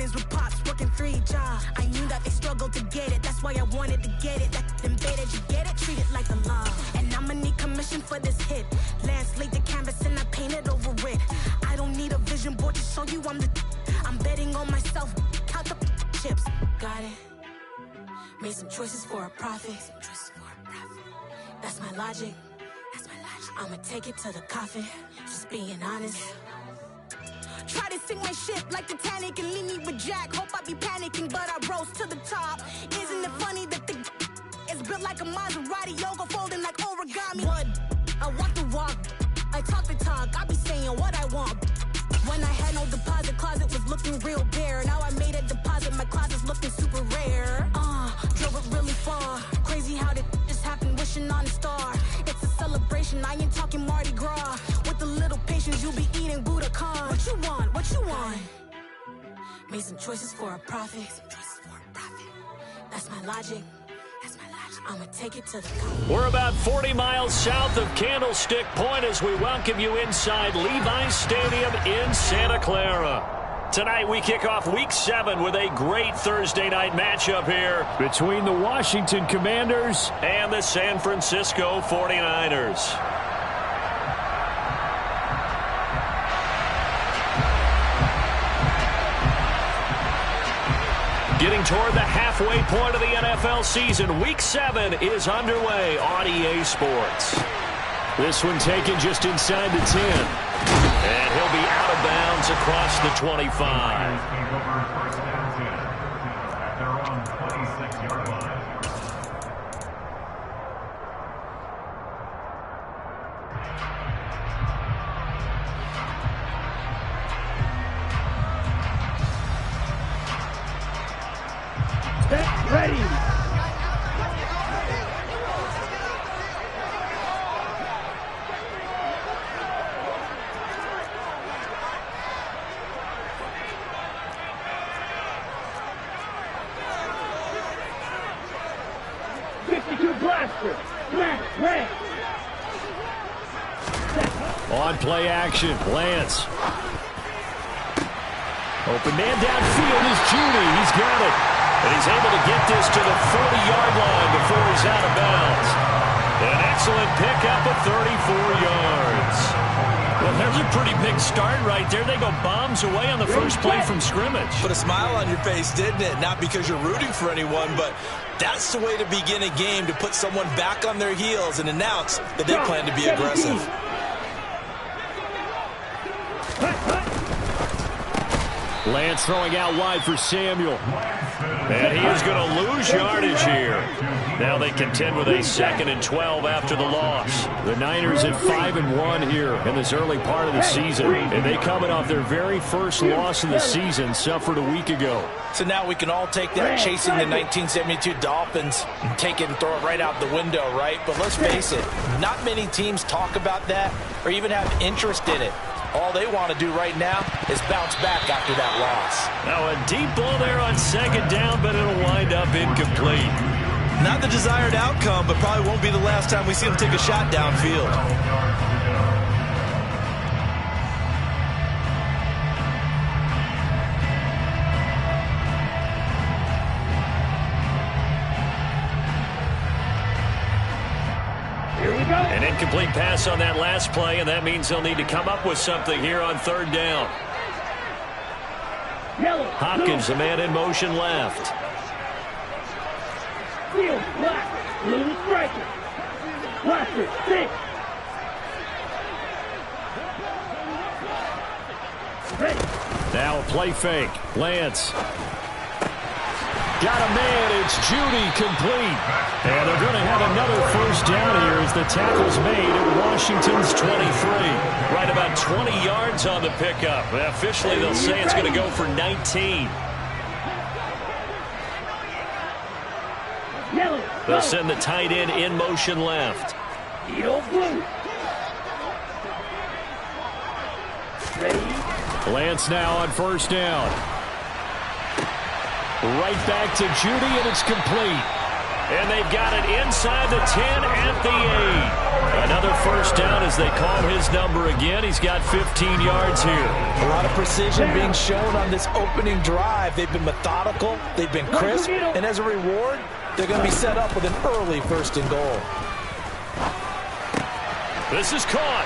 mornings with pops working 3 jobs. I knew that they struggled to get it. That's why I wanted to get it. That embedded, you get it? Treat it like a law. And I'ma need commission for this hit. Lance laid the canvas and I painted over it. I don't need a vision board to show you I'm betting on myself. Count the chips. Got it. Made some choices for a profit. That's my logic. I'ma take it to the coffin. Just being honest. Try to sink my ship like Titanic and leave me with Jack. Hope I be panicking, but I rose to the top. Isn't it funny that the is built like a Maserati, yoga folding like origami? What? I walk the walk, I talk the talk. I be saying what I want. When I had no deposit, closet was looking real bare. Now I made a deposit, my closet's looking super rare. Drove it really far. Crazy how did just happen, wishing on a star. It's a celebration, I ain't talking Mardi Gras. With a little patience, you'll be eating Budokan. What you want? What you want? Made some choices for a profit. That's my logic. I'ma take it to the top. We're about 40 miles south of Candlestick Point as we welcome you inside Levi's Stadium in Santa Clara. Tonight we kick off Week 7 with a great Thursday night matchup here between the Washington Commanders and the San Francisco 49ers. Getting toward the halfway point of the NFL season, Week 7 is underway on EA Sports. This one taken just inside the 10. And he'll be out of bounds across the 25. Ready. Blaster. Red. On play action, Lance. Open man downfield is Judy. He's got it. And he's able to get this to the 40-yard line before he's out of bounds. An excellent pickup of 34 yards. Well, there's a pretty big start right there. They go bombs away on the first play from scrimmage. Put a smile on your face, didn't it? Not because you're rooting for anyone, but that's the way to begin a game, to put someone back on their heels and announce that they plan to be aggressive. Lance throwing out wide for Samuel. And he is going to lose yardage here. Now they contend with a 2nd and 12 after the loss. The Niners at 5-1 here in this early part of the season. And they coming off their very first loss of the season, suffered a week ago. So now we can all take that chasing the 1972 Dolphins and take it and throw it right out the window, right? But let's face it, not many teams talk about that or even have interest in it. All they want to do right now is bounce back after that loss. Now a deep ball there on 2nd down, but it'll wind up incomplete. Not the desired outcome, but probably won't be the last time we see him take a shot downfield. An incomplete pass on that last play, and that means they'll need to come up with something here on 3rd down. Hopkins, a man in motion left. Field black, blue striker. Blaster, 6. Ready. Now a play fake. Lance. Got a man, it's Judy, complete. And they're going to have another 1st down here as the tackle's made at Washington's 23. Right about 20 yards on the pickup. Officially, they'll say it's going to go for 19. They'll send the tight end in motion left. Lance now on 1st down. Right back to Judy, and it's complete. And they've got it inside the 10 at the 8. Another first down as they call his number again. He's got 15 yards here. A lot of precision being shown on this opening drive. They've been methodical. They've been crisp. And as a reward, they're going to be set up with an early 1st and goal. This is caught.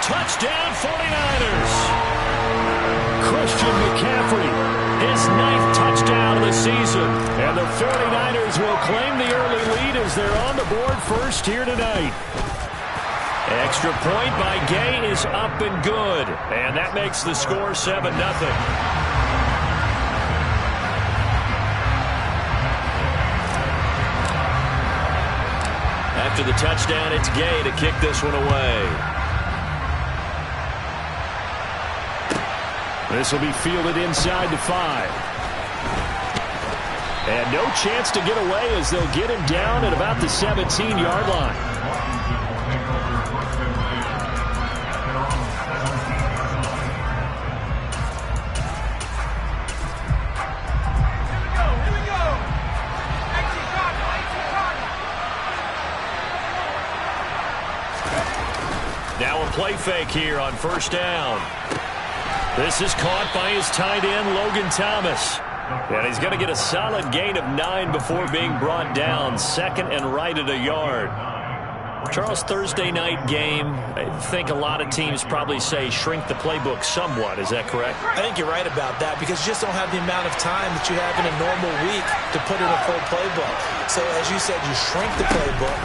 Touchdown 49ers. Christian McCaffrey, his 9th touchdown of the season. And the 49ers will claim the early lead as they're on the board first here tonight. Extra point by Gay is up and good. And that makes the score 7-0. After the touchdown, it's Gay to kick this one away. This will be fielded inside the 5. And no chance to get away as they'll get him down at about the 17-yard line. Now a play fake here on first down. This is caught by his tight end, Logan Thomas. And he's going to get a solid gain of 9 before being brought down. 2nd and right at a yard. Charles, Thursday night game, I think a lot of teams probably say shrink the playbook somewhat. Is that correct? I think you're right about that because you just don't have the amount of time that you have in a normal week to put in a full playbook. So as you said, you shrink the playbook.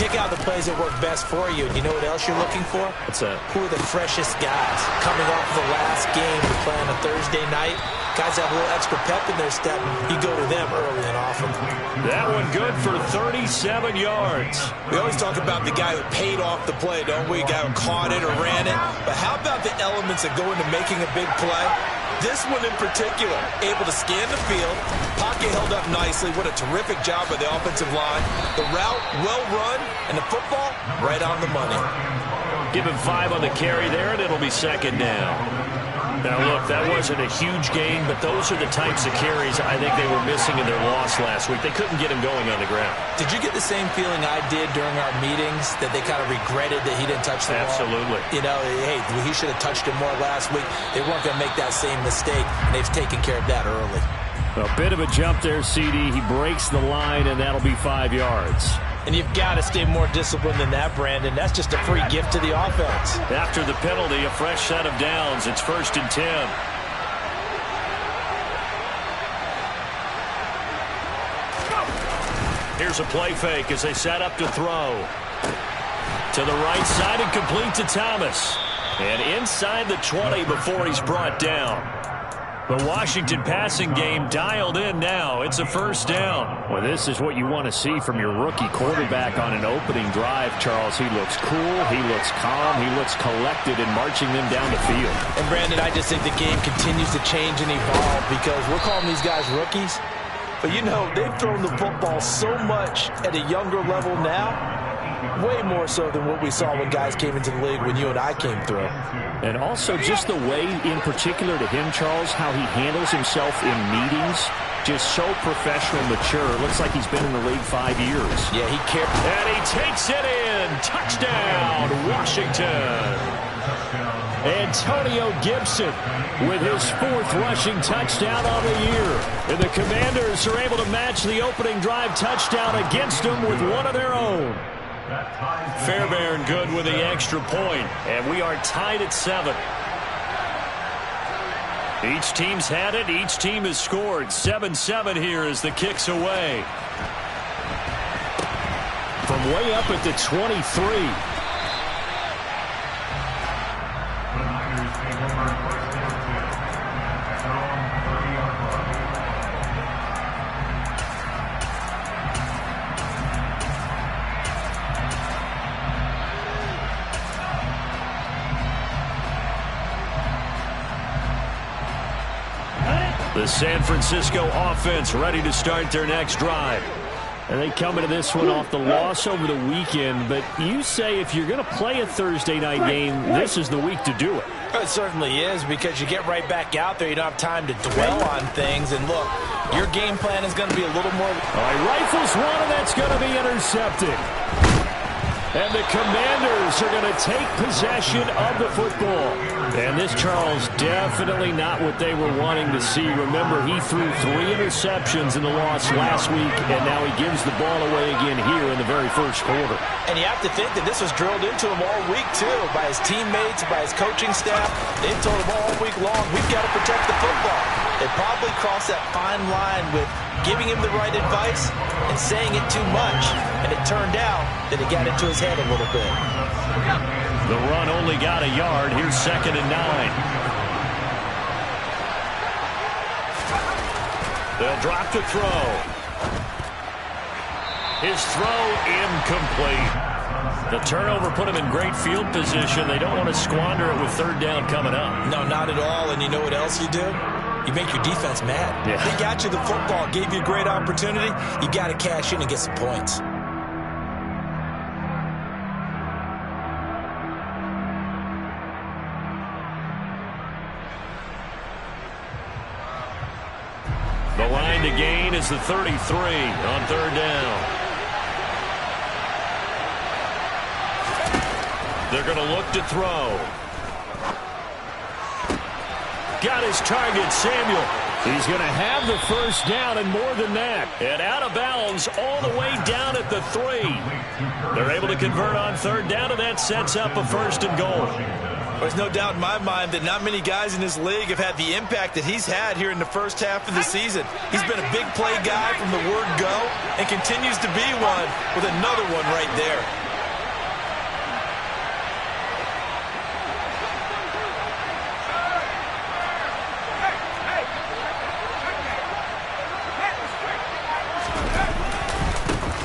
Pick out the plays that work best for you. And you know what else you're looking for? What's that? Who are the freshest guys coming off of the last game to play on a Thursday night? Guys have a little extra pep in their step. You go to them early and often. That one good for 37 yards. We always talk about the guy who paid off the play, don't we? The guy who caught it or ran it. But how about the elements that go into making a big play? This one in particular, able to scan the field. Pocket held up nicely. What a terrific job by the offensive line. The route, well run, and the football, right on the money. Give him 5 on the carry there, and it'll be 2nd down. Now, look, that wasn't a huge gain, but those are the types of carries I think they were missing in their loss last week. They couldn't get him going on the ground. Did you get the same feeling I did during our meetings, that they kind of regretted that he didn't touch the ball? Absolutely. You know, hey, he should have touched it more last week. They weren't going to make that same mistake, and they've taken care of that early. A bit of a jump there, CD. He breaks the line, and that'll be 5 yards. And you've got to stay more disciplined than that, Brandon. That's just a free gift to the offense. After the penalty, a fresh set of downs. It's 1st and 10. Here's a play fake as they set up to throw. To the right side and complete to Thomas. And inside the 20 before he's brought down. The Washington passing game dialed in now. It's a 1st down. Well, this is what you want to see from your rookie quarterback on an opening drive, Charles. He looks cool. He looks calm. He looks collected in marching them down the field. And, Brandon, I just think the game continues to change and evolve because we're calling these guys rookies. But, you know, they've thrown the football so much at a younger level now. Way more so than what we saw when guys came into the league when you and I came through. And also just the way, in particular to him, Charles, how he handles himself in meetings. Just so professional, mature. Looks like he's been in the league 5 years. Yeah, he cares. And he takes it in. Touchdown, Washington. Antonio Gibson with his 4th rushing touchdown on the year. And the Commanders are able to match the opening drive touchdown against them with one of their own. Fairbairn good with the extra point, and we are tied at 7. Each team's had it. Each team has scored. 7-7 here as the kick's away. From way up at the 23. The San Francisco offense ready to start their next drive. And they come into this one off the loss over the weekend. But you say if you're going to play a Thursday night game, this is the week to do it. It certainly is because you get right back out there. You don't have time to dwell on things. And look, Your game plan is going to be a little more... All right, rifles one, and that's going to be intercepted. And the Commanders are going to take possession of the football. And this, Charles, definitely not what they were wanting to see. Remember, he threw 3 interceptions in the loss last week, and now he gives the ball away again here in the very first quarter. And you have to think that this was drilled into him all week, too, by his teammates, by his coaching staff. They've told him all week long, we've got to protect the football. They probably crossed that fine line with giving him the right advice and saying it too much. And it turned out that it got into his head a little bit. The run only got a yard. Here's 2nd and 9. They'll drop to throw. His throw incomplete. The turnover put him in great field position. They don't want to squander it with 3rd down coming up. No, not at all. And you know what else you do? You make your defense mad. Yeah. They got you the football, gave you a great opportunity. You got to cash in and get some points. The line to gain is the 33 on 3rd down. They're going to look to throw. Got his target, Samuel. He's going to have the 1st down and more than that. And out of bounds all the way down at the 3. They're able to convert on 3rd down, and that sets up a 1st and goal. There's no doubt in my mind that not many guys in this league have had the impact that he's had here in the first half of the season. He's been a big play guy from the word go and continues to be one with another one right there.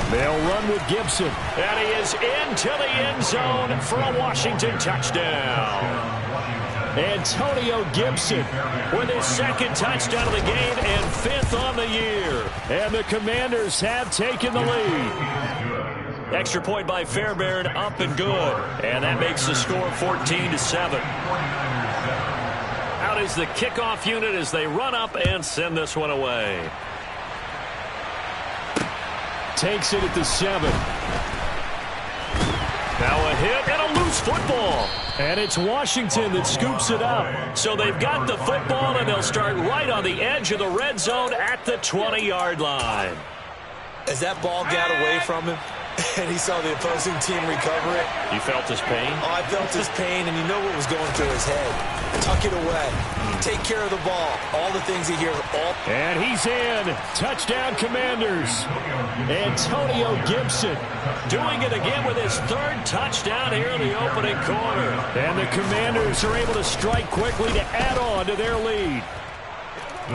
They'll run with Gibson. And he is into the end zone for a Washington touchdown. Antonio Gibson with his 2nd touchdown of the game and 5th on the year. And the Commanders have taken the lead. Extra point by Fairbairn, up and good. And that makes the score 14-7. Out is the kickoff unit as they run up and send this one away. Takes it at the 7. Now a hit and a loose football. And it's Washington that scoops it up. So they've got the football, and they'll start right on the edge of the red zone at the 20-yard line. As that ball got away from him, and he saw the opposing team recover it. You felt his pain? Oh, I felt his pain, and you know what was going through his head. Tuck it away. Take care of the ball. All the things he hears. And he's in. Touchdown, Commanders. Antonio Gibson doing it again with his 3rd touchdown here in the opening quarter. And the Commanders are able to strike quickly to add on to their lead.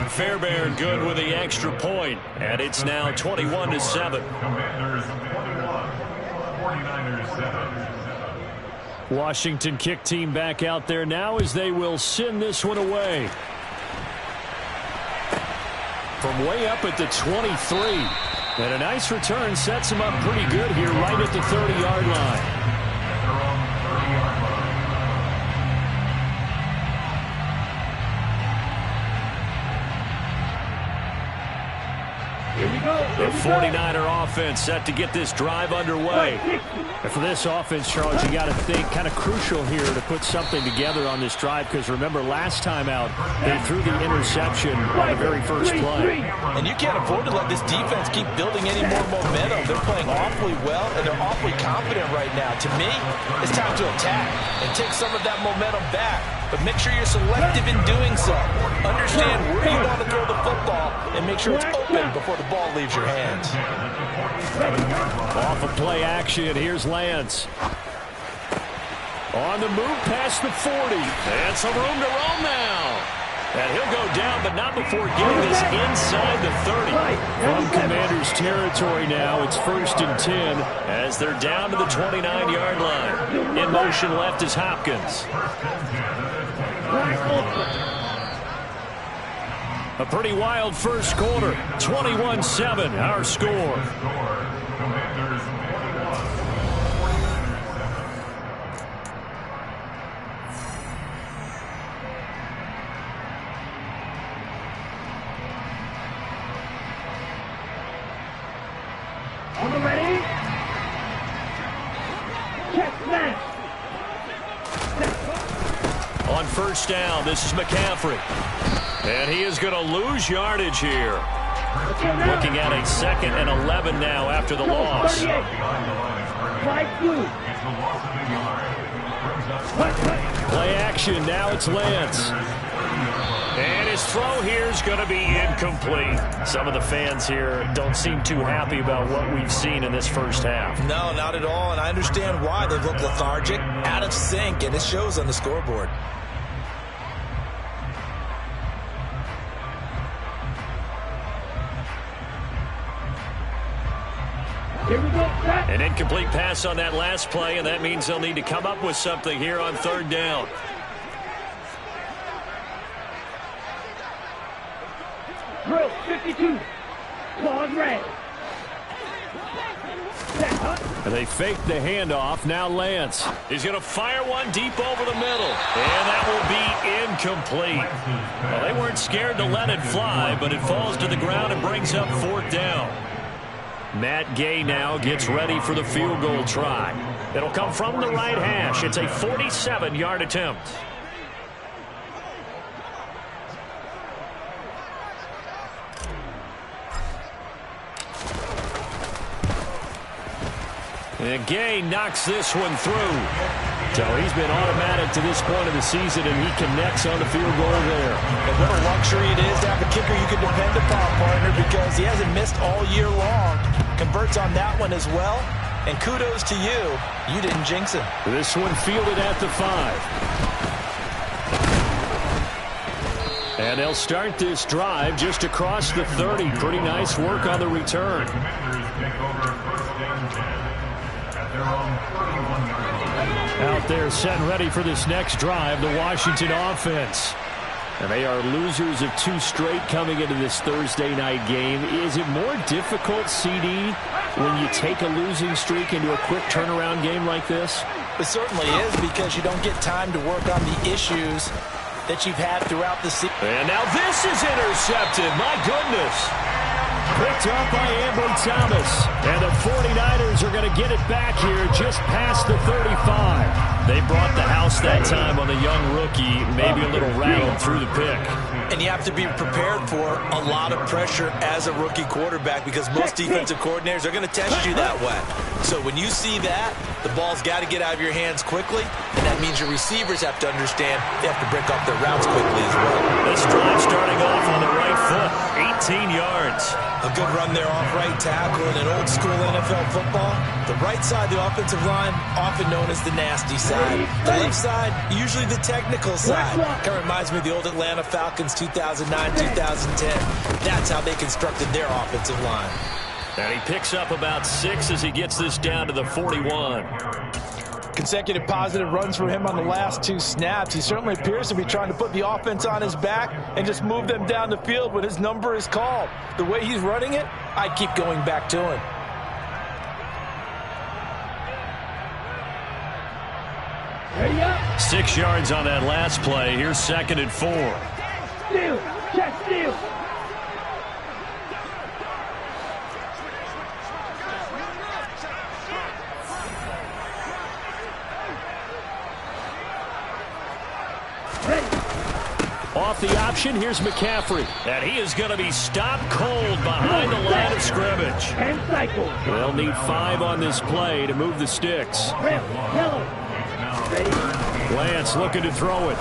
Fairbairn good with the extra point. And it's now 21-7. Commanders 21, 49ers 7. Washington kick team back out there now as they will send this one away. From way up at the 23. And a nice return sets him up pretty good here right at the 30-yard line. The 49er offense set to get this drive underway. And for this offense, Charles, you got to think kind of crucial here to put something together on this drive, because remember last time out they threw the interception on the very first play. And you can't afford to let this defense keep building any more momentum. They're playing awfully well, and they're awfully confident right now. To me, it's time to attack and take some of that momentum back. But make sure you're selective in doing so. Understand where you want to throw the football and make sure it's open before the ball leaves your hands. Off of play action, here's Lance. On the move past the 40. And some room to roam now. And he'll go down, but not before getting this inside the 30. From Commanders territory now, it's 1st and 10 as they're down to the 29-yard line. In motion left is Hopkins. A pretty wild first quarter. 21-7, our score. Commanders 21, 49ers 7. On the ready. Check smash. On first down, this is McCaffrey. And he is going to lose yardage here. Looking at a 2nd and 11 now after the loss. 38. Flag blue. Play action, now it's Lance. And his throw here is going to be incomplete. Some of the fans here don't seem too happy about what we've seen in this first half. No, not at all, and I understand why. They look lethargic, out of sync, and it shows on the scoreboard. Here we go. Set. An incomplete pass on that last play, and that means they'll need to come up with something here on 3rd down. Drill 52. Claws red. Set up. And they fake the handoff. Now Lance. He's going to fire one deep over the middle. And that will be incomplete. Well, they weren't scared to let it fly, but it falls to the ground and brings up 4th down. Matt Gay now gets ready for the field goal try. It'll come from the right hash. It's a 47-yard attempt. And Gay knocks this one through. So he's been automatic to this point of the season, and he connects on the field goal there. And what a luxury it is to have a kicker you can depend upon, partner, because he hasn't missed all year long. Converts on that one as well. And kudos to you. You didn't jinx him. This one fielded at the 5. And they'll start this drive just across the 30. Pretty nice work on the return. Out there set and ready for this next drive, the Washington offense. And they are losers of 2 straight coming into this Thursday night game. Is it more difficult, CD, when you take a losing streak into a quick turnaround game like this? It certainly is, because you don't get time to work on the issues that you've had throughout the season. And now this is intercepted. My goodness. Picked up by Ambry Thomas. And the 49ers are going to get it back here just past the 35. They brought the house that time on the young rookie, maybe a little rattled through the pick. And you have to be prepared for a lot of pressure as a rookie quarterback, because most defensive coordinators are going to test you that way. So when you see that, the ball's got to get out of your hands quickly, and that means your receivers have to understand they have to break up their routes quickly as well. This drive starting off on the right foot, 18 yards. A good run there off right tackle in an old-school NFL football. The right side of the offensive line, often known as the nasty side. The left side, usually the technical side. Kind of reminds me of the old Atlanta Falcons 2009-2010. That's how they constructed their offensive line. And he picks up about 6 as he gets this down to the 41. Consecutive positive runs for him on the last 2 snaps. He certainly appears to be trying to put the offense on his back and just move them down the field when his number is called. The way he's running it, I'd keep going back to him. Ready up. 6 yards on that last play. Here's 2nd and 4. Steal. Check steal. Off the option, here's McCaffrey. And he is going to be stopped cold behind the line of scrimmage. And cycle. They'll need 5 on this play to move the sticks. Red. Yellow. Ready. Lance looking to throw it.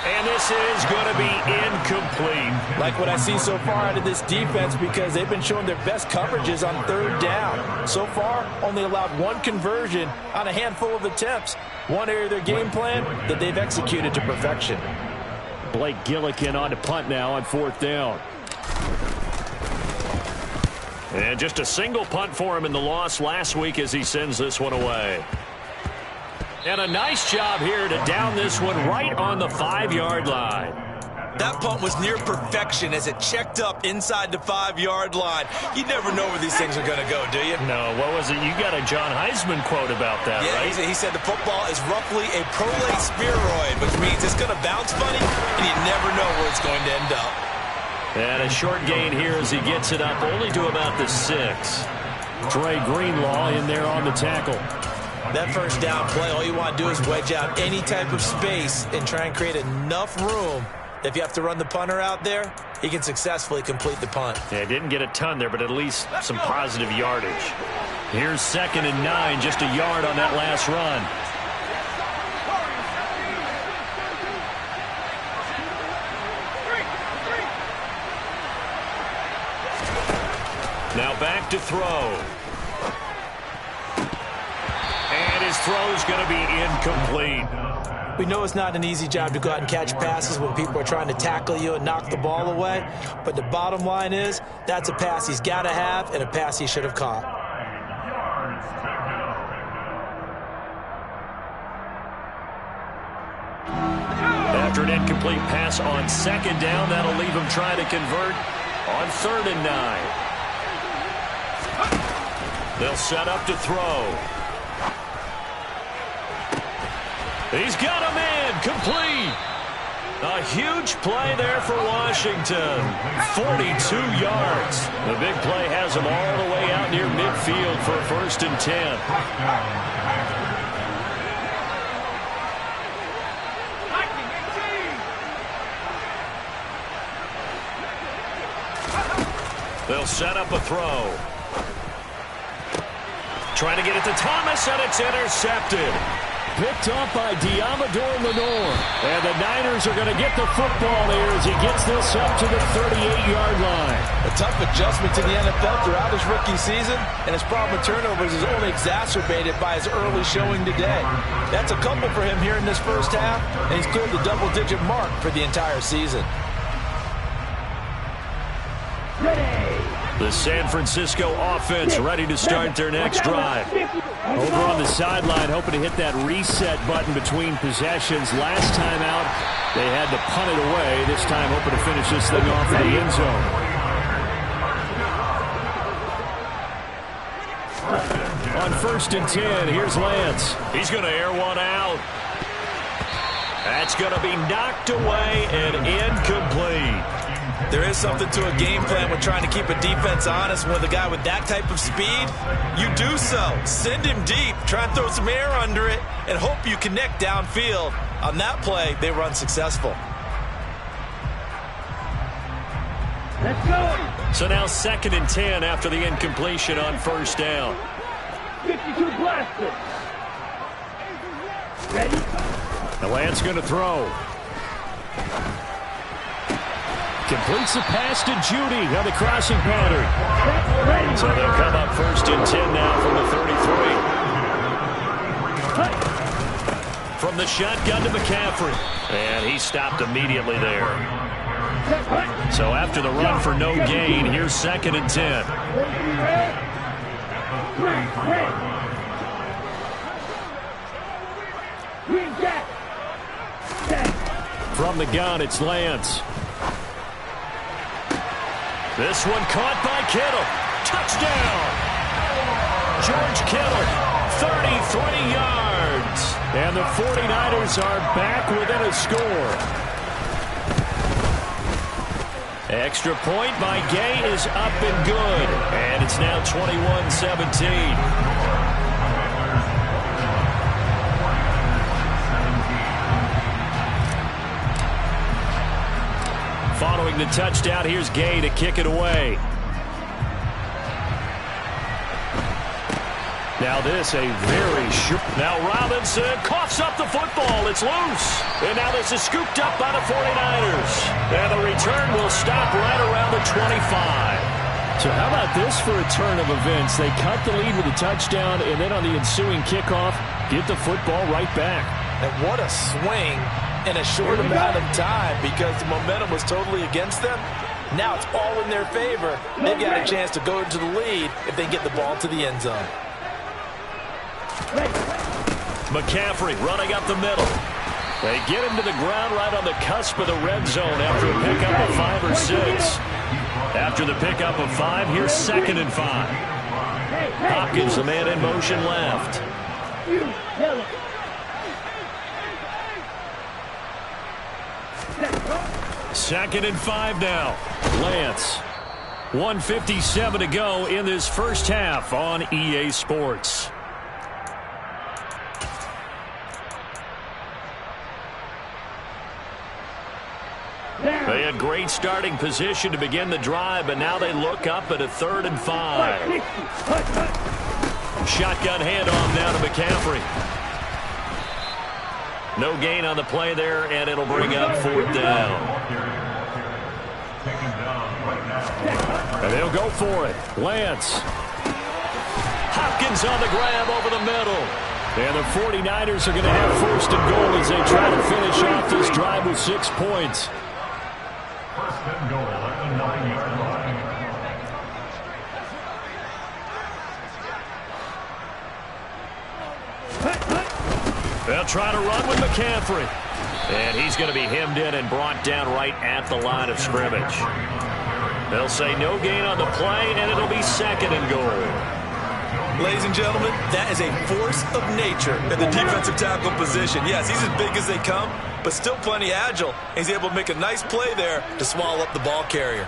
And this is going to be incomplete. Like what I see so far out of this defense, because they've been showing their best coverages on 3rd down. So far, only allowed 1 conversion on a handful of attempts. One area of their game plan that they've executed to perfection. Blake Gillikin on to punt now on 4th down. And just a single punt for him in the loss last week as he sends this one away. And a nice job here to down this one right on the 5-yard line. That punt was near perfection as it checked up inside the 5-yard line. You never know where these things are going to go, do you? No, what was it? You got a John Heisman quote about that, yeah, right? He said the football is roughly a prolate spheroid, which means it's going to bounce funny, and you never know where it's going to end up. And a short gain here as he gets it up only to about the 6. Trey Greenlaw in there on the tackle. That first down play, all you want to do is wedge out any type of space and try and create enough room. If you have to run the punter out there, he can successfully complete the punt. Yeah, didn't get a ton there, but at least some positive yardage. Here's 2nd and 9, just a yard on that last run. Now back to throw. And his throw's going to be incomplete. We know it's not an easy job to go out and catch passes when people are trying to tackle you and knock the ball away. But the bottom line is, that's a pass he's got to have and a pass he should have caught. After an incomplete pass on 2nd down, that'll leave him trying to convert on 3rd and 9. They'll set up to throw. He's got a man, complete. A huge play there for Washington. 42 yards. The big play has him all the way out near midfield for a 1st and 10. They'll set up a throw. Trying to get it to Thomas, and it's intercepted. Picked up by Diamador Lenore. And the Niners are going to get the football here as he gets this up to the 38-yard line. A tough adjustment to the NFL throughout his rookie season, and his problem with turnovers is only exacerbated by his early showing today. That's a couple for him here in this first half, and he's cleared the double-digit mark for the entire season. The San Francisco offense ready to start their next drive. Over on the sideline, hoping to hit that reset button between possessions. Last time out, they had to punt it away. This time, hoping to finish this thing off in the end zone. On 1st and 10, here's Lance. He's going to air one out. That's going to be knocked away and incomplete. There is something to a game plan with trying to keep a defense honest. With a guy with that type of speed, you do so. Send him deep, try and throw some air under it, and hope you connect downfield. On that play, they were unsuccessful. Let's go. So now 2nd and 10 after the incompletion on 1st down. 52 blaster. Ready? The Lance going to throw. Completes the pass to Judy on the crossing pattern. So they'll come up 1st and 10 now from the 33. From the shotgun to McCaffrey. And he stopped immediately there. So after the run for no gain, here's 2nd and 10. From the gun, it's Lance. This one caught by Kittle. Touchdown! George Kittle, 33 yards. And the 49ers are back within a score. Extra point by Gay is up and good. And it's now 21-17. Following the touchdown, here's Gay to kick it away. Now this a very short. Now Robinson coughs up the football. It's loose. And now this is scooped up by the 49ers. And the return will stop right around the 25. So how about this for a turn of events? They cut the lead with a touchdown, and then on the ensuing kickoff, get the football right back. And what a swing in a short amount of time, because the momentum was totally against them. Now it's all in their favor. They've got a chance to go into the lead if they get the ball to the end zone. McCaffrey running up the middle. They get him to the ground right on the cusp of the red zone after a pickup of 5 or 6. After the pickup of 5, here's 2nd and 5. Hopkins, the man in motion left. 2nd and 5 now. Lance. 1:57 to go in this first half on EA Sports. They had great starting position to begin the drive, but now they look up at a 3rd and 5. Shotgun handoff now to McCaffrey. No gain on the play there, and it'll bring up 4th down. And they'll go for it. Lance. Hopkins on the grab over the middle. And the 49ers are going to have 1st and goal as they try to finish off this drive with 6 points. 1st and goal at the 9-yard line. They'll try to run with McCaffrey. And he's going to be hemmed in and brought down right at the line of scrimmage. They'll say no gain on the play, and it'll be 2nd and goal. Ladies and gentlemen, that is a force of nature at the defensive tackle position. Yes, he's as big as they come, but still plenty agile. He's able to make a nice play there to swallow up the ball carrier.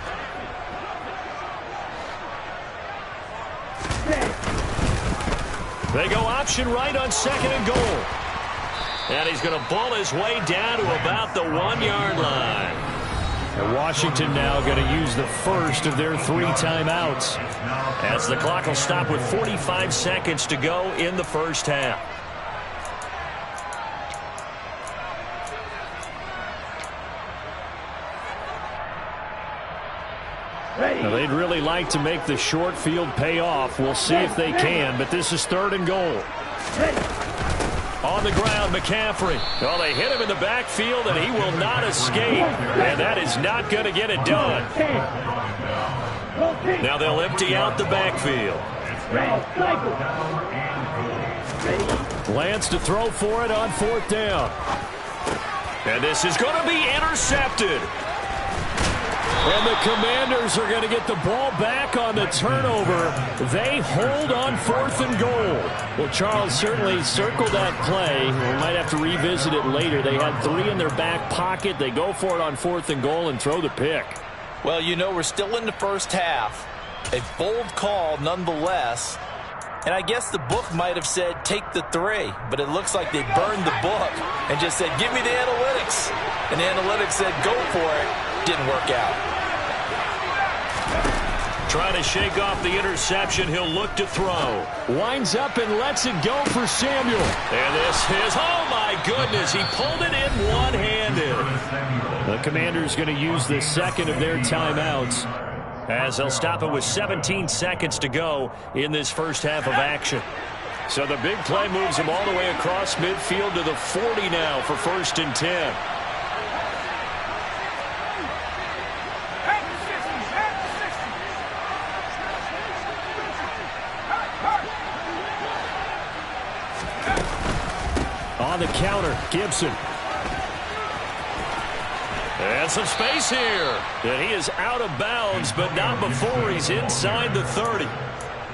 They go option right on 2nd and goal. And he's going to ball his way down to about the 1-yard line. And Washington now going to use the first of their 3 timeouts, as the clock will stop with 45 seconds to go in the first half. Now, they'd really like to make the short field pay off. We'll see if they can, but this is 3rd and goal. On the ground, McCaffrey. Well, they hit him in the backfield, and he will not escape. And that is not going to get it done. Now they'll empty out the backfield. Lance to throw for it on 4th down. And this is going to be intercepted. And the Commanders are going to get the ball back on the turnover. They hold on 4th and goal. Well, Charles certainly circled that play. We might have to revisit it later. They had 3 in their back pocket. They go for it on 4th and goal and throw the pick. Well, you know, we're still in the first half. A bold call nonetheless. And I guess the book might have said take the 3, but it looks like they burned the book and just said give me the analytics. And the analytics said go for it. Didn't work out. Trying to shake off the interception. He'll look to throw. Winds up and lets it go for Samuel. And this is, oh my goodness, he pulled it in one-handed. The Commanders going to use the 2nd of their timeouts, as they'll stop it with 17 seconds to go in this first half of action. So the big play moves him all the way across midfield to the 40 now for 1st and 10. On the counter, Gibson. And some space here. And he is out of bounds, but not before he's inside the 30.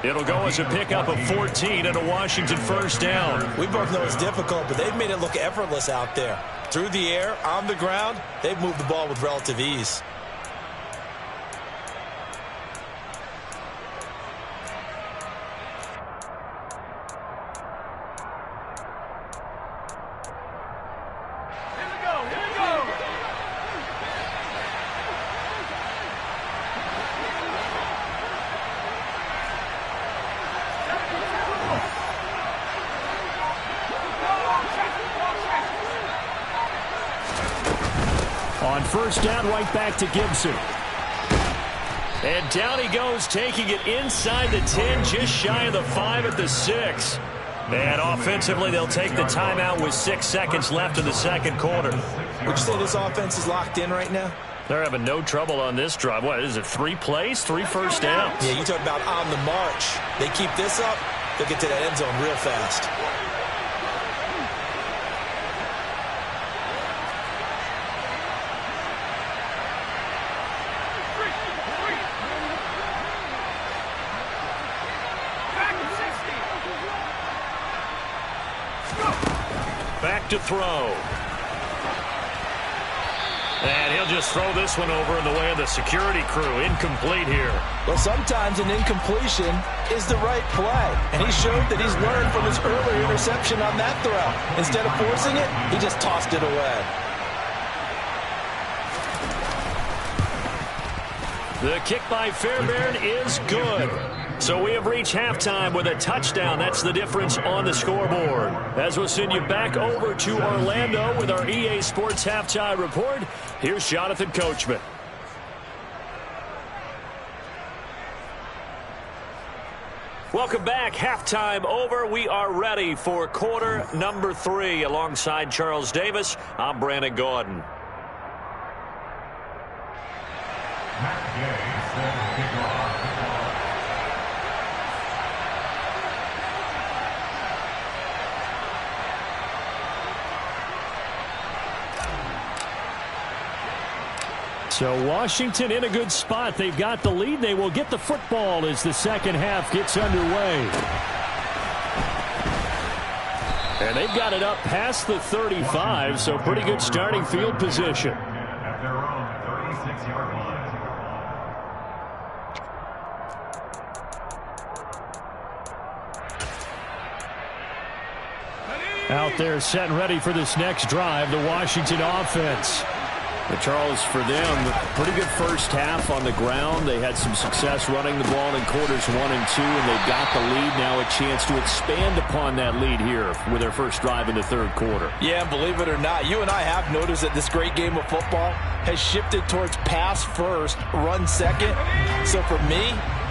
It'll go as a pickup of 14 and a Washington 1st down. We both know it's difficult, but they've made it look effortless out there. Through the air, on the ground, they've moved the ball with relative ease. On 1st down, right back to Gibson. And down he goes, taking it inside the 10, just shy of the 5 at the 6. And offensively, they'll take the timeout with 6 seconds left in the 2nd quarter. Would you say this offense is locked in right now? They're having no trouble on this drive. What is it, 3 plays, 3 first downs? Yeah, you talk about on the march. They keep this up, they'll get to that end zone real fast. Back to throw. And he'll just throw this one over in the way of the security crew. Incomplete here. Well, sometimes an incompletion is the right play. And he showed that he's learned from his earlier interception on that throw. Instead of forcing it, he just tossed it away. The kick by Fairbairn is good. So we have reached halftime with a touchdown. That's the difference on the scoreboard. As we'll send you back over to Orlando with our EA Sports Halftime Report, here's Jonathan Coachman. Welcome back. Halftime over. We are ready for quarter number 3. Alongside Charles Davis, I'm Brandon Gordon. So Washington in a good spot. They've got the lead. They will get the football as the second half gets underway. And they've got it up past the 35, so pretty good starting field position. At their own 36-yard line. Out there set and ready for this next drive, the Washington offense. But Charles, for them, pretty good first half on the ground. They had some success running the ball in quarters 1 and 2, and they've got the lead. Now a chance to expand upon that lead here with their first drive in the third quarter. Yeah, believe it or not, you and I have noticed that this great game of football has shifted towards pass first, run second. So for me,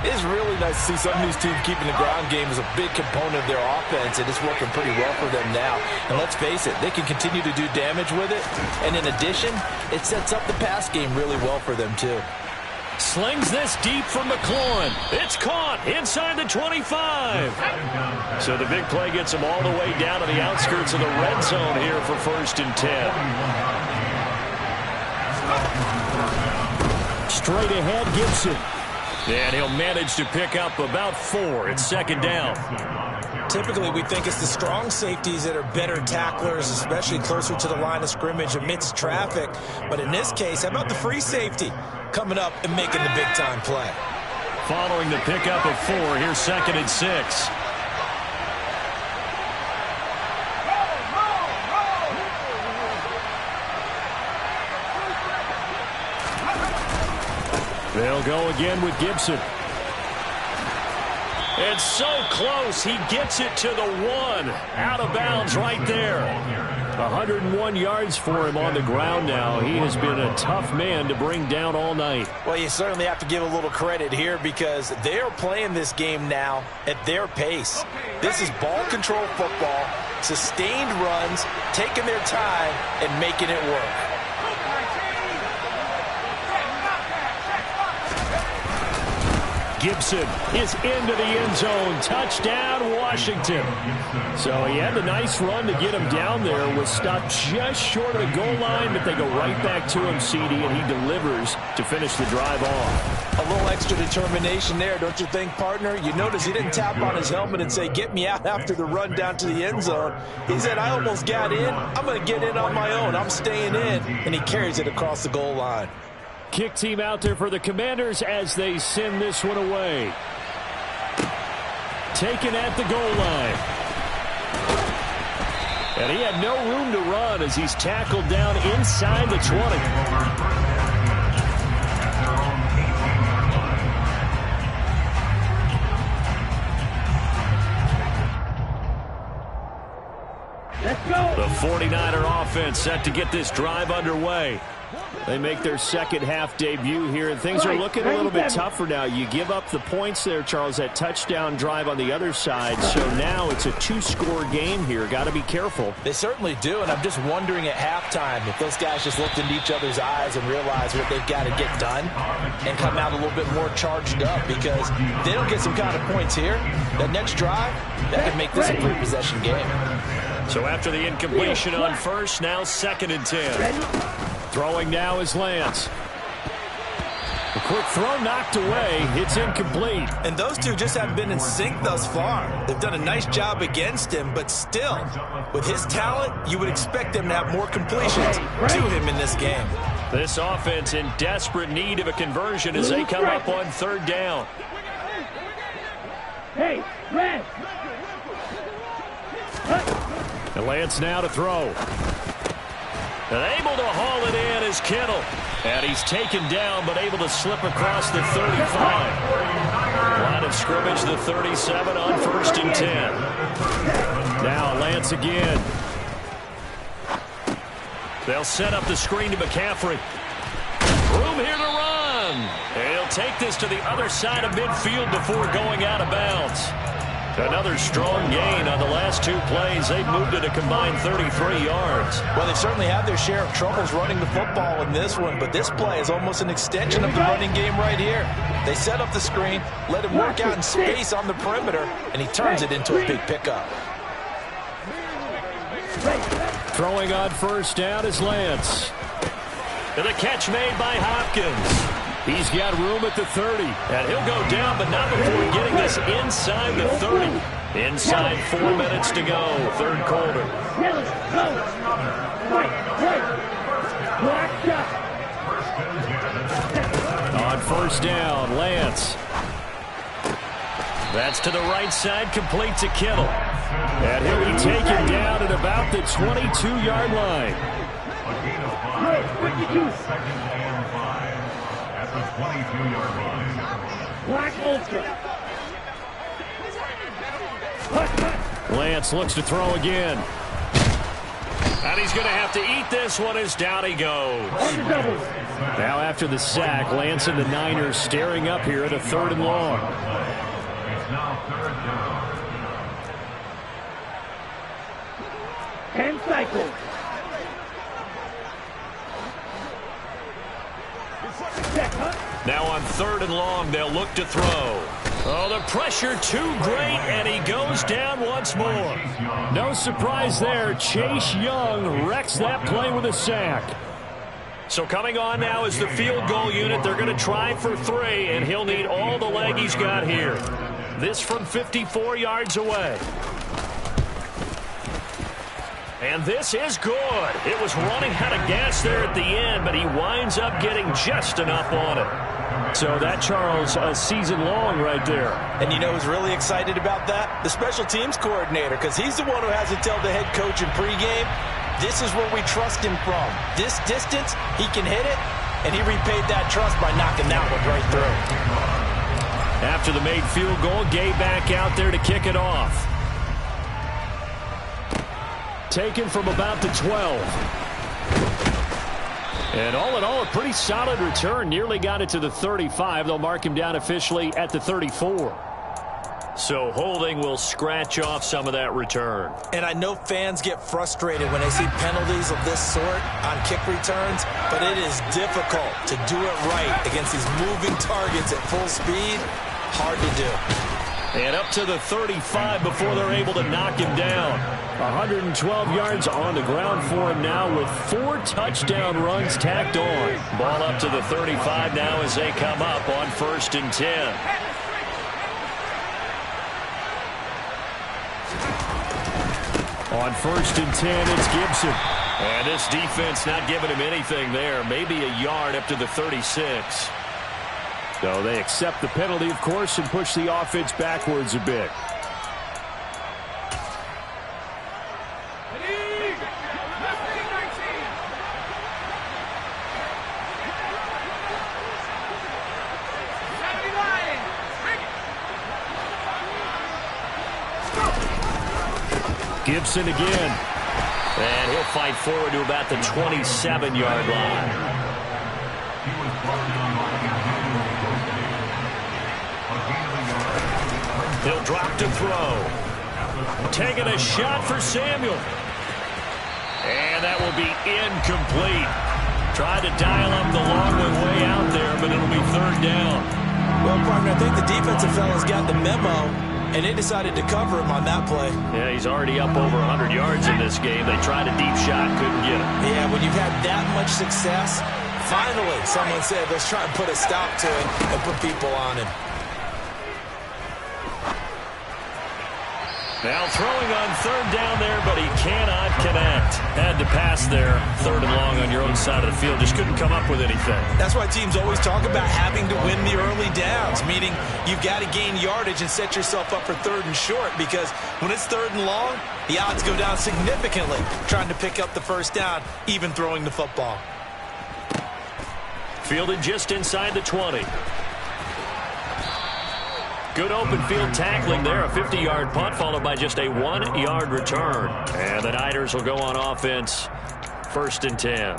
it's really nice to see some of these teams keeping the ground game as a big component of their offense, and it's working pretty well for them now. And let's face it, they can continue to do damage with it. And in addition, it sets up the pass game really well for them, too. Slings this deep from McLaurin. It's caught inside the 25. So the big play gets them all the way down to the outskirts of the red zone here for 1st and 10. Straight ahead, Gibson. And he'll manage to pick up about 4. It's 2nd down. Typically, we think it's the strong safeties that are better tacklers, especially closer to the line of scrimmage amidst traffic. But in this case, how about the free safety coming up and making the big-time play? Following the pickup of 4, here's 2nd and 6. They'll go again with Gibson. It's so close. He gets it to the 1. Out of bounds right there. 101 yards for him on the ground now. He has been a tough man to bring down all night. Well, you certainly have to give a little credit here because they are playing this game now at their pace. This is ball control football, sustained runs, taking their time, and making it work. Gibson is into the end zone. Touchdown, Washington. So he had a nice run to get him down there. Was stopped just short of the goal line, but they go right back to him, CD, and he delivers to finish the drive off. A little extra determination there, don't you think, partner? You notice he didn't tap on his helmet and say, get me out after the run down to the end zone. He said, I almost got in. I'm going to get in on my own. I'm staying in. And he carries it across the goal line. Kick team out there for the Commanders as they send this one away. Taken at the goal line. And he had no room to run as he's tackled down inside the 20. Let's go. The 49er offense set to get this drive underway. They make their second half debut here, and things are looking a little bit tougher now. You give up the points there, Charles, that touchdown drive on the other side. So now it's a 2-score game here. Got to be careful. They certainly do, and I'm just wondering at halftime if those guys just looked into each other's eyes and realized what they've got to get done and come out a little bit more charged up, because if they don't get some kind of points here, that next drive, that could make this a 3-possession game. So after the incompletion on first, now 2nd and 10. Throwing now is Lance. A quick throw knocked away. It's incomplete. And those two just haven't been in sync thus far. They've done a nice job against him, but still, with his talent, you would expect them to have more completions to him in this game. This offense in desperate need of a conversion as they come up on third down. Hey, Red! And Lance now to throw. And able to haul it in is Kittle. And he's taken down, but able to slip across the 35. Line of scrimmage, the 37 on 1st and 10. Now Lance again. They'll set up the screen to McCaffrey. Room here to run. And he'll take this to the other side of midfield before going out of bounds. Another strong gain on the last 2 plays. They've moved it a combined 33 yards. Well, they've certainly had their share of troubles running the football in this one, but this play is almost an extension of the running game right here. They set up the screen, let him work out in space on the perimeter, and he turns it into a big pickup. Throwing on first down is Lance. And the catch made by Hopkins. He's got room at the 30, and he'll go down, but not before getting this inside the 30. Inside 4 minutes to go, third quarter. On first down, Lance. That's to the right side, complete to Kittle. And he'll be taken down at about the 22-yard line. The 22-yard line. Black Ultra. Lance looks to throw again. And he's going to have to eat this one as down he goes. Now after the sack, Lance and the Niners staring up here at a 3rd and long. It's now 3rd down. 10 cycles. Now on 3rd and long, they'll look to throw. Oh, the pressure too great, and he goes down once more. No surprise there. Chase Young wrecks that play with a sack. So coming on now is the field goal unit. They're going to try for 3, and he'll need all the leg he's got here. This from 54 yards away. And this is good. It was running out of gas there at the end, but he winds up getting just enough on it. So that, Charles, a season long right there. And you know who's really excited about that? The special teams coordinator, because he's the one who has to tell the head coach in pregame, this is where we trust him from. This distance, he can hit it, and he repaid that trust by knocking that one right through. After the made field goal, Gay back out there to kick it off. Taken from about the 12. And all in all, a pretty solid return. Nearly got it to the 35. They'll mark him down officially at the 34. So holding will scratch off some of that return. And I know fans get frustrated when they see penalties of this sort on kick returns, but it is difficult to do it right against these moving targets at full speed. Hard to do. And up to the 35 before they're able to knock him down. 112 yards on the ground for him now with 4 touchdown runs tacked on. Ball up to the 35 now as they come up on 1st and 10. On 1st and 10, it's Gibson. And this defense not giving him anything there. Maybe a yard up to the 36. So they accept the penalty, of course, and push the offense backwards a bit. Gibson again. And he'll fight forward to about the 27-yard line. He'll drop to throw. Taking a shot for Samuel. And that will be incomplete. Tried to dial up the long way out there, but it'll be 3rd down. Well, partner, I think the defensive fellas got the memo, and they decided to cover him on that play. Yeah, he's already up over 100 yards in this game. They tried a deep shot, couldn't get him. Yeah, when you've had that much success, finally someone said, let's try and put a stop to it and put people on him. Now throwing on third down there, but he cannot connect. Had to pass there, third and long on your own side of the field. Just couldn't come up with anything. That's why teams always talk about having to win the early downs, meaning you've got to gain yardage and set yourself up for third and short, because when it's third and long, the odds go down significantly trying to pick up the first down, even throwing the football. Fielded just inside the 20. Good open field tackling there. A 50-yard punt followed by just a 1-yard return. And the Niners will go on offense. 1st and 10.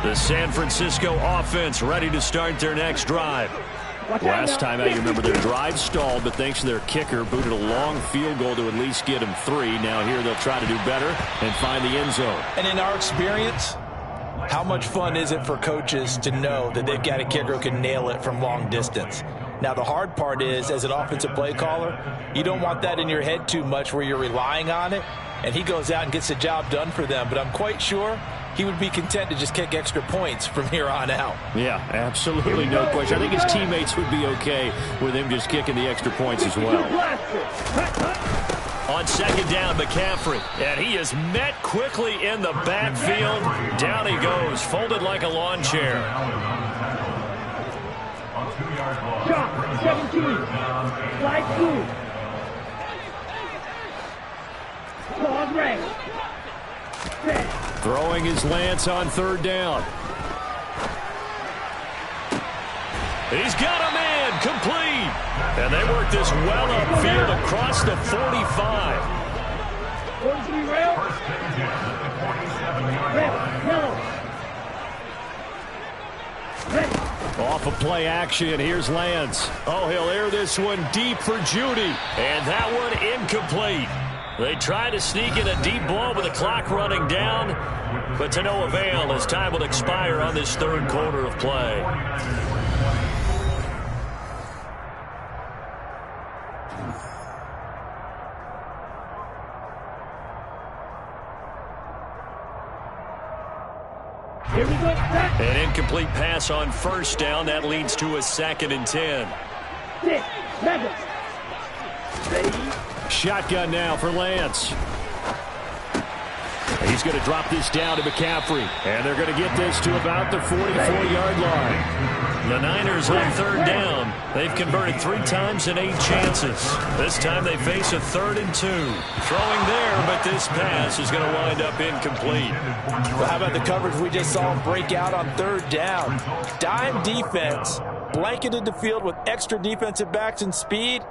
The San Francisco offense ready to start their next drive. Last time out, you remember their drive stalled, but thanks to their kicker, booted a long field goal to at least get them 3. Now here they'll try to do better and find the end zone. And in our experience, how much fun is it for coaches to know that they've got a kicker who can nail it from long distance? Now, the hard part is, as an offensive play caller, you don't want that in your head too much where you're relying on it, and he goes out and gets the job done for them. But I'm quite sure he would be content to just kick extra points from here on out. Yeah, absolutely, no question. I think his teammates would be okay with him just kicking the extra points as well. On second down, McCaffrey, and he is met quickly in the backfield. Down he goes, folded like a lawn chair. Shot, 17. Slide 2. Claws red. Throwing is Lance on third down. He's got a man, complete. And they work this well upfield across the 45. 43 rail. Red, Off of play action, here's Lance. Oh, he'll air this one deep for Judy. And that one incomplete. They try to sneak in a deep ball with the clock running down, but to no avail as time will expire on this third quarter of play. here we go. An incomplete pass on first down. That leads to a 2nd and 10. 6, 7. Ready. Shotgun now for Lance. He's going to drop this down to McCaffrey. And they're going to get this to about the 44-yard line. The Niners on third down. They've converted 3 times in 8 chances. This time they face a 3rd and 2. Throwing there, but this pass is going to wind up incomplete. Well, how about the coverage we just saw him break out on third down? Dime defense, blanketed the field with extra defensive backs and speed.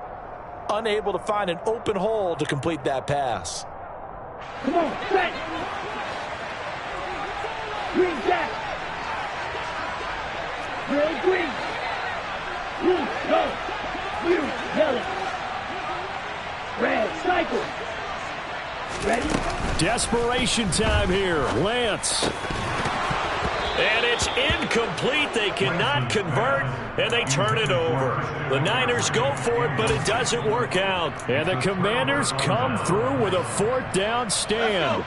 Unable to find an open hole to complete that pass. Come on, set. Green jack. Red green. Blue yellow. Blue yellow. Red cycle. Ready? Desperation time here. Lance. And it's incomplete. They cannot convert, and they turn it over. The Niners go for it, but it doesn't work out. And the Commanders come through with a 4th down stand.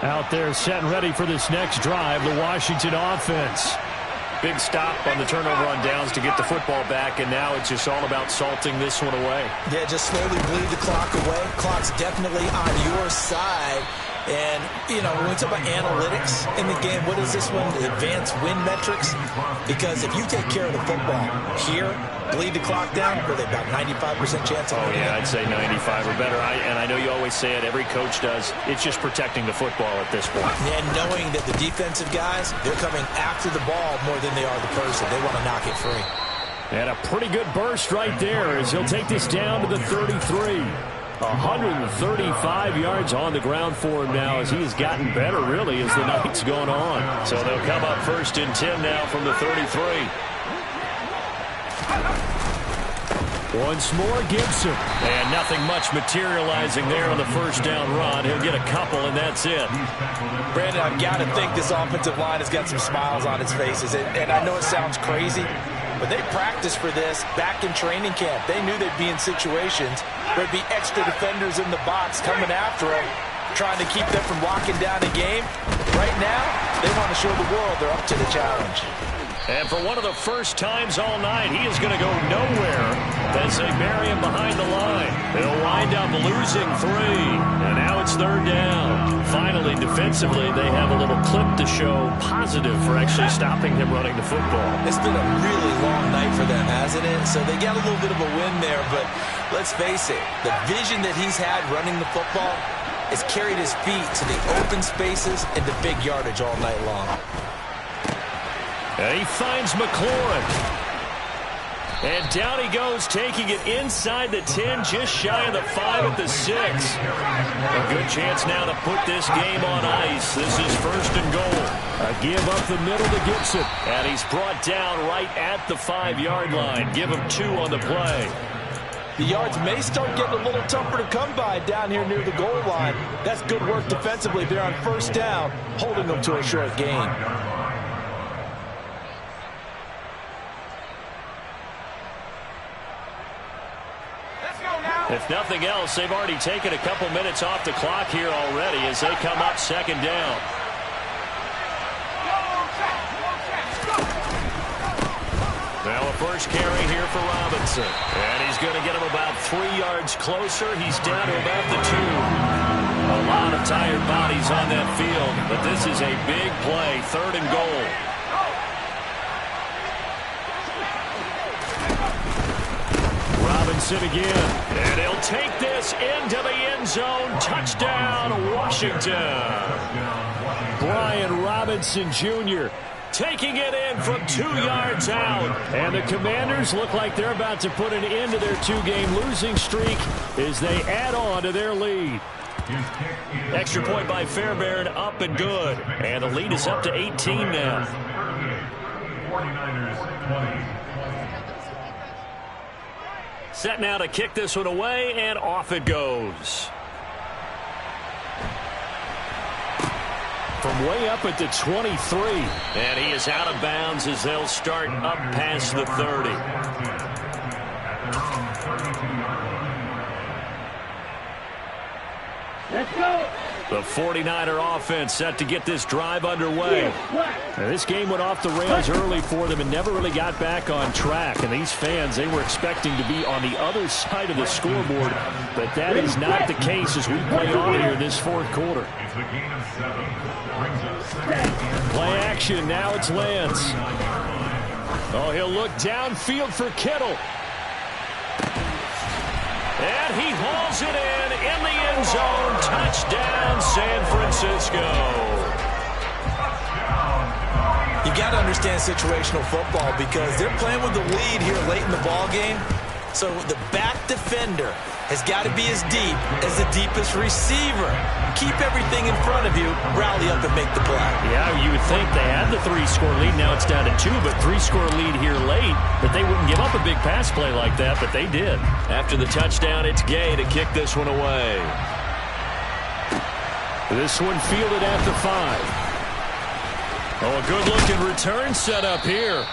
Out there set and ready for this next drive, the Washington offense. Big stop on the turnover on downs to get the football back, and now it's just all about salting this one away. Yeah, just slowly bleed the clock away. Clock's definitely on your side. And, you know, when we talk about analytics in the game, what is this one? Advanced win metrics? Because if you take care of the football here, bleed the clock down, were they about 95% chance of winning? Oh, yeah, I'd say 95 or better. And I know you always say it, every coach does. It's just protecting the football at this point. And knowing that the defensive guys, they're coming after the ball more than they are the person. They want to knock it free. And a pretty good burst right there as he'll take this down to the 33. 135 yards on the ground for him now as he has gotten better, really, as the night's gone on. So they'll come up 1st and 10 now from the 33. Once more, Gibson. And nothing much materializing there on the first down run. He'll get a couple, and that's it. Brandon, I've got to think this offensive line has got some smiles on its faces. And I know it sounds crazy, but they practiced for this back in training camp. They knew they'd be in situations where there'd be extra defenders in the box coming after them. trying to keep them from locking down a game. Right now, they want to show the world they're up to the challenge. And for one of the first times all night, he is going to go nowhere as they bury him behind the line. They'll wind up losing 3. And now it's 3rd down. Finally, defensively, they have a little clip to show positive for actually stopping him running the football. It's been a really long night for them, hasn't it? So they got a little bit of a win there, but let's face it, the vision that he's had running the football has carried his feet to the open spaces and the big yardage all night long. And he finds McLaurin. And down he goes, taking it inside the 10, just shy of the 5 at the 6. A good chance now to put this game on ice. This is 1st and goal. A give up the middle to Gibson. And he's brought down right at the 5-yard line. Give him 2 on the play. The yards may start getting a little tougher to come by down here near the goal line. That's good work defensively there on 1st down, holding them to a short gain. If nothing else, they've already taken a couple minutes off the clock here already as they come up 2nd down. Now a first carry here for Robinson. And he's going to get him about 3 yards closer. He's down to about the 2. A lot of tired bodies on that field, but this is a big play, 3rd and goal. Robinson again, and he'll take this into the end zone. Touchdown, Washington. Brian Robinson Jr. taking it in from 2 yards out. And the Commanders look like they're about to put an end to their 2-game losing streak as they add on to their lead. Extra point by Fairbairn, up and good. And the lead is up to 18 now. 49ers 20. Set now to kick this one away, and off it goes. From way up at the 23. And he is out of bounds as they'll start up past the 30. Let's go. The 49er offense set to get this drive underway. Now, this game went off the rails early for them and never really got back on track. And these fans, they were expecting to be on the other side of the scoreboard. But that is not the case as we play on here in this 4th quarter. It's a gain of 7. Play action. Now it's Lance. Oh, he'll look downfield for Kittle. And he hauls it in the end zone. Touchdown, San Francisco. You got to understand situational football because they're playing with the lead here late in the ball game. So the back defender has got to be as deep as the deepest receiver. Keep everything in front of you, rally up and make the play. Yeah, you would think they had the 3-score lead. Now it's down to 2, but 3-score lead here late. But they wouldn't give up a big pass play like that, but they did. After the touchdown, it's Gay to kick this one away. This one fielded at the 5. Oh, a good-looking return set up here.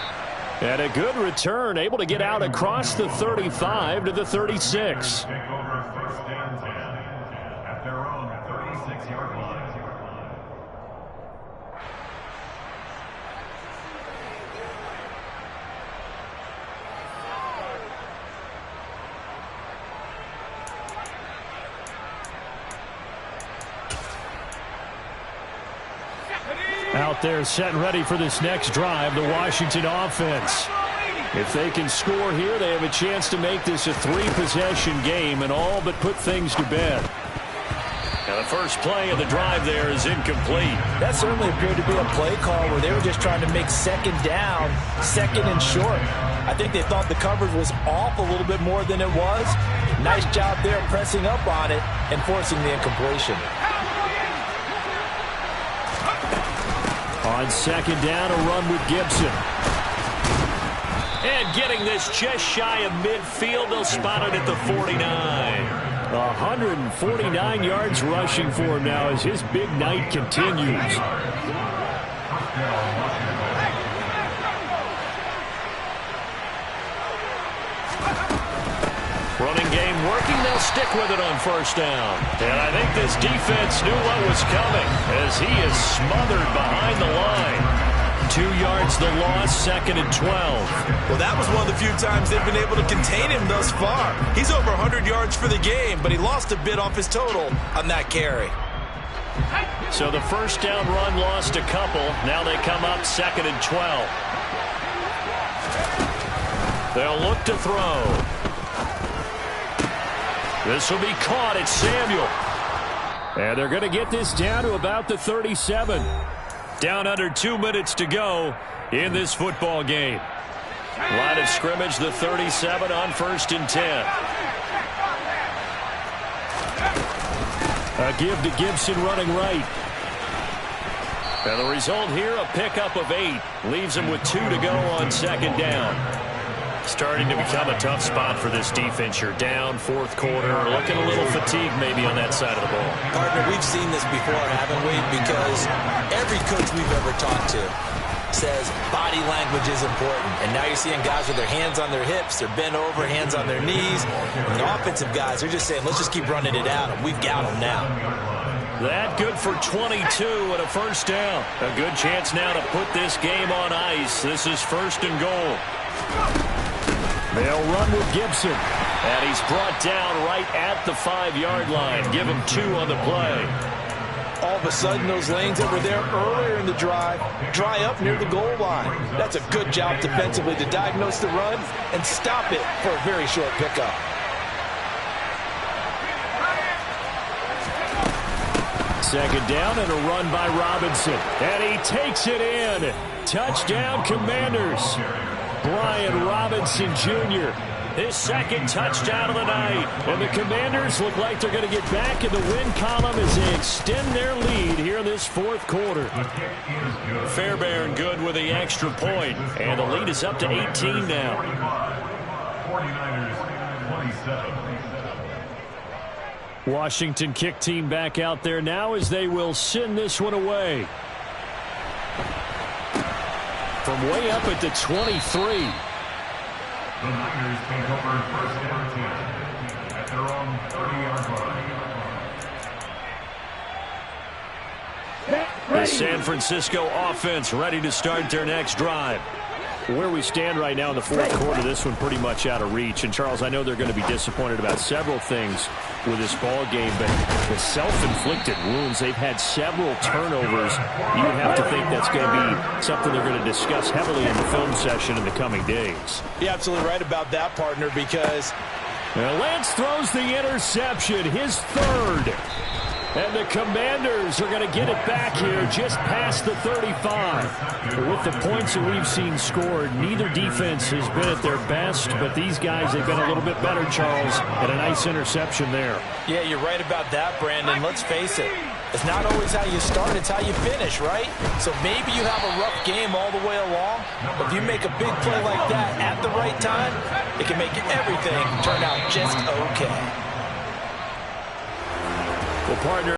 And a good return, able to get out across the 35 to the 36. Take over 1st and 10 at their own 36-yard line. Out there set and ready for this next drive, the Washington offense. If they can score here, they have a chance to make this a 3-possession game and all but put things to bed. Now the first play of the drive there is incomplete. That certainly appeared to be a play call where they were just trying to make 2nd down, 2nd and short. I think they thought the coverage was off a little bit more than it was. Nice job there pressing up on it and forcing the incompletion. On 2nd down, a run with Gibson. And getting this just shy of midfield, they'll spot it at the 49. 149 yards rushing for him now as his big night continues. Running game working. They'll stick with it on first down. And I think this defense knew what was coming as he is smothered behind the line. 2 yards the loss, 2nd and 12. Well, that was one of the few times they've been able to contain him thus far. He's over 100 yards for the game, but he lost a bit off his total on that carry. So the first down run lost a couple. Now they come up 2nd and 12. They'll look to throw. This will be caught. It's Samuel. And they're going to get this down to about the 37. Down under 2 minutes to go in this football game. Line of scrimmage, the 37 on 1st and 10. A give to Gibson running right. And the result here, a pickup of 8. Leaves him with 2 to go on 2nd down. Starting to become a tough spot for this defense. You're down 4th quarter. Looking a little fatigued maybe on that side of the ball. Partner, we've seen this before, haven't we? Because every coach we've ever talked to says body language is important. And now you're seeing guys with their hands on their hips. They're bent over, hands on their knees. And the offensive guys are just saying, let's just keep running it out. And we've got them now. That good for 22 and a first down. A good chance now to put this game on ice. This is 1st and goal. They'll run with Gibson. And he's brought down right at the 5-yard line. Give him 2 on the play. All of a sudden, those lanes that were there earlier in the drive dry up near the goal line. That's a good job defensively to diagnose the run and stop it for a very short pickup. Second down and a run by Robinson. And he takes it in. Touchdown, Commanders. Brian Robinson Jr., his 2nd touchdown of the night. And the Commanders look like they're going to get back in the win column as they extend their lead here in this 4th quarter. Fairbairn good with the extra point. And the lead is up to 18 now. 49ers 27. Washington kick team back out there now as they will send this one away. From way up at the 23. The Niners take over 1st and 10 at their own 30-yard line. The San Francisco offense ready to start their next drive. Where we stand right now in the 4th quarter, this one pretty much out of reach. And, Charles, I know they're going to be disappointed about several things with this ball game, but the self-inflicted wounds, they've had several turnovers. You would have to think that's going to be something they're going to discuss heavily in the film session in the coming days. You're absolutely right about that, partner, because Lance throws the interception, his 3rd. And the Commanders are going to get it back here just past the 35. With the points that we've seen scored, neither defense has been at their best, but these guys, they've been a little bit better, Charles, and a nice interception there. Yeah, you're right about that, Brandon. Let's face it. It's not always how you start, it's how you finish, right? So maybe you have a rough game all the way along, but if you make a big play like that at the right time, it can make everything turn out just okay. Well, partner.